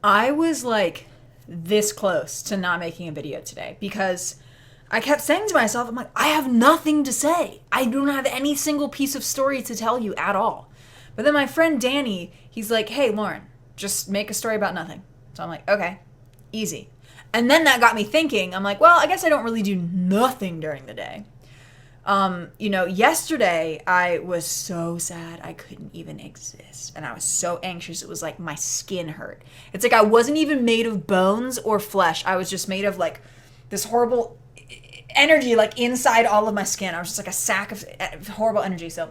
I was like this close to not making a video today because I kept saying to myself, I'm like, I have nothing to say. I don't have any single piece of story to tell you at all. But then my friend Danny, he's like, hey, Lauren, just make a story about nothing. So I'm like, okay, easy. And then that got me thinking, I'm like, well, I guess I don't really do nothing during the day. Yesterday I was so sad I couldn't even exist. And I was so anxious. It was like my skin hurt. It's like I wasn't even made of bones or flesh. I was just made of like this horrible energy like inside all of my skin. I was just like a sack of horrible energy. So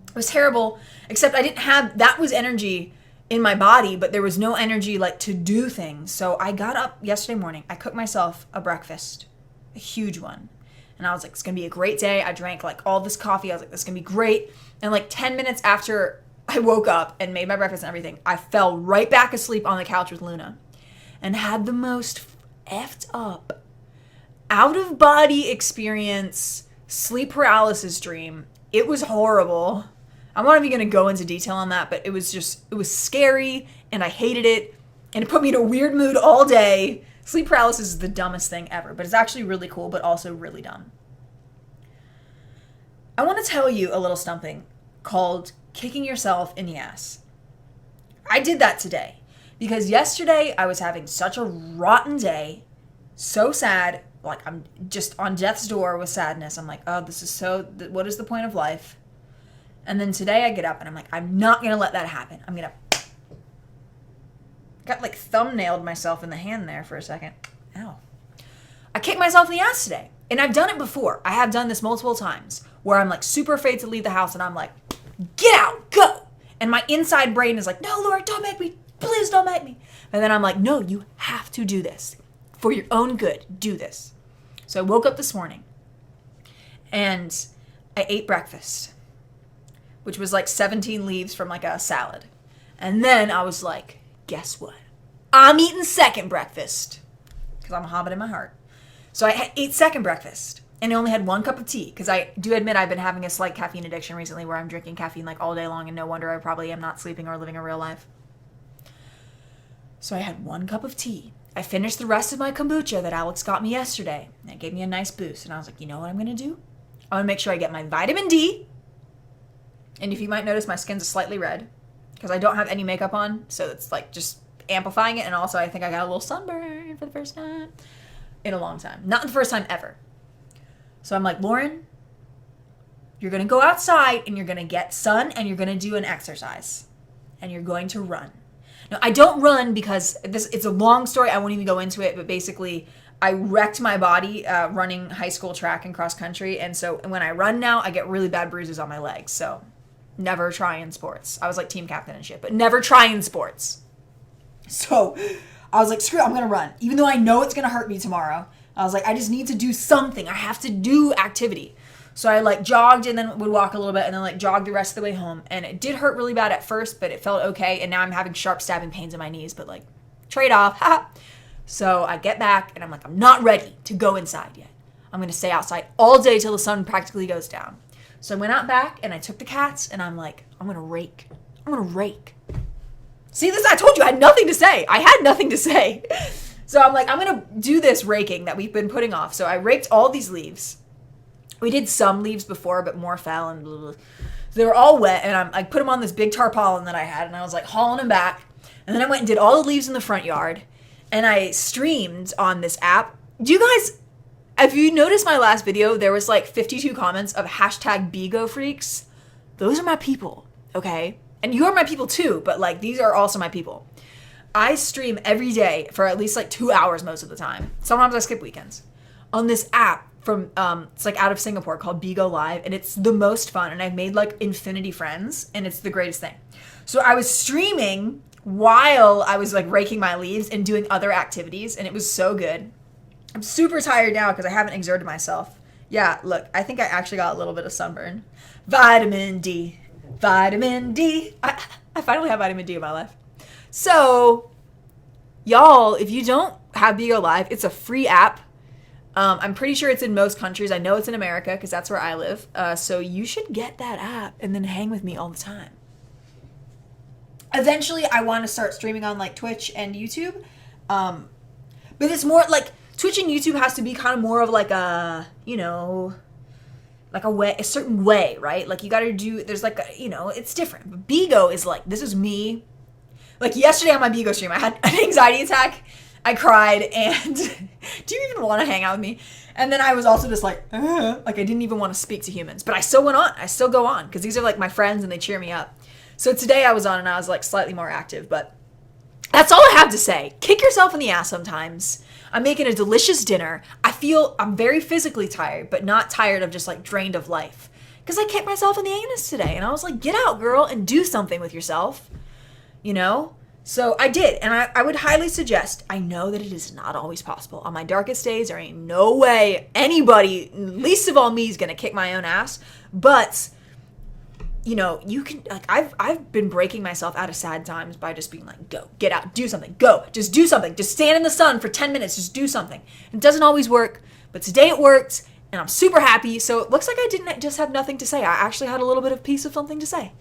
it was terrible, except I didn't have, that was energy in my body, but there was no energy like to do things. So I got up yesterday morning. I cooked myself a breakfast, a huge one. And I was like, it's going to be a great day. I drank like all this coffee. I was like, this is going to be great. And like 10 minutes after I woke up and made my breakfast and everything, I fell right back asleep on the couch with Luna and had the most effed up, out of body experience, sleep paralysis dream. It was horrible. I'm not even going to go into detail on that, but it was scary and I hated it. And it put me in a weird mood all day. Sleep paralysis is the dumbest thing ever, but it's actually really cool, but also really dumb. I want to tell you a little something called kicking yourself in the ass. I did that today because yesterday I was having such a rotten day, so sad, like I'm just on death's door with sadness. I'm like, oh, this is so, what is the point of life? And then today I get up and I'm like, I'm not going to let that happen. I'm going to got like thumbnailed myself in the hand there for a second. Ow. I kicked myself in the ass today. And I've done it before. I have done this multiple times where I'm like super afraid to leave the house and I'm like, get out, go. And my inside brain is like, no, Laura, don't make me. Please don't make me. And then I'm like, no, you have to do this. For your own good, do this. So I woke up this morning and I ate breakfast, which was like 17 leaves from like a salad. And then I was like, guess what? I'm eating second breakfast because I'm a hobbit in my heart. So I ate second breakfast and I only had 1 cup of tea because I do admit I've been having a slight caffeine addiction recently where I'm drinking caffeine like all day long and no wonder I probably am not sleeping or living a real life. So I had 1 cup of tea. I finished the rest of my kombucha that Alex got me yesterday and it gave me a nice boost. And I was like, you know what I'm going to do? I'm going to make sure I get my vitamin D. And if you might notice, my skin's slightly red because I don't have any makeup on, so it's like just amplifying it. And also I think I got a little sunburn for the first time in a long time. Not the first time ever. So I'm like, Lauren, you're going to go outside and you're going to get sun and you're going to do an exercise and you're going to run. Now, I don't run because it's a long story. I won't even go into it, but basically I wrecked my body running high school track and cross country. And so when I run now, I get really bad bruises on my legs. So never try in sports. I was like team captain and shit, but never try in sports. So I was like, screw it, I'm going to run. Even though I know it's going to hurt me tomorrow. I was like, I just need to do something. I have to do activity. So I like jogged and then would walk a little bit and then like jogged the rest of the way home. And it did hurt really bad at first, but it felt okay. And now I'm having sharp stabbing pains in my knees, but like trade off. So I get back and I'm like, I'm not ready to go inside yet. I'm going to stay outside all day till the sun practically goes down. So I went out back and I took the cats and I'm like, I'm going to rake. I'm going to rake. See this? I told you I had nothing to say. I had nothing to say. So I'm like, I'm going to do this raking that we've been putting off. So I raked all these leaves. We did some leaves before, but more fell and blah, blah. So they were all wet and I put them on this big tarpaulin that I had and I was like hauling them back. And then I went and did all the leaves in the front yard and I streamed on this app. Do you guys, if you noticed my last video, there was like 52 comments of hashtag BIGOFreaks. Those are my people, okay? And you are my people too, but like these are also my people. I stream every day for at least like 2 hours most of the time. Sometimes I skip weekends. On this app from, it's like out of Singapore called BIGOLive, and it's the most fun. And I've made like infinity friends, and it's the greatest thing. So I was streaming while I was like raking my leaves and doing other activities, and it was so good. I'm super tired now because I haven't exerted myself. Yeah, look, I think I actually got a little bit of sunburn. Vitamin D. Vitamin D. I finally have vitamin D in my life. So, y'all, if you don't have BIGOLive, it's a free app. I'm pretty sure it's in most countries. I know it's in America because that's where I live. So you should get that app and then hang with me all the time. Eventually, I want to start streaming on like Twitch and YouTube. But it's more like Twitch and YouTube has to be kind of more of like a, you know, like a certain way, right? Like you got to do, there's like, it's different. But Bigo is like, this is me. Like yesterday on my Bigo stream, I had an anxiety attack. I cried and do you even want to hang out with me? And then I was also just like I didn't even want to speak to humans. But I still went on. I still go on because these are like my friends and they cheer me up. So today I was on and I was like slightly more active. But that's all I have to say. Kick yourself in the ass sometimes. I'm making a delicious dinner. I'm very physically tired, but not tired of just like drained of life. Because I kicked myself in the anus today. And I was like, get out, girl, and do something with yourself. You know? So I did, and I would highly suggest, I know that it is not always possible. On my darkest days, there ain't no way anybody, least of all me, is going to kick my own ass. But, you can, like, I've been breaking myself out of sad times by just being like, go, get out, do something, go, just do something. Just stand in the sun for 10 minutes, just do something. It doesn't always work, but today it worked, and I'm super happy. So it looks like I didn't just have nothing to say. I actually had a little bit of piece of something to say.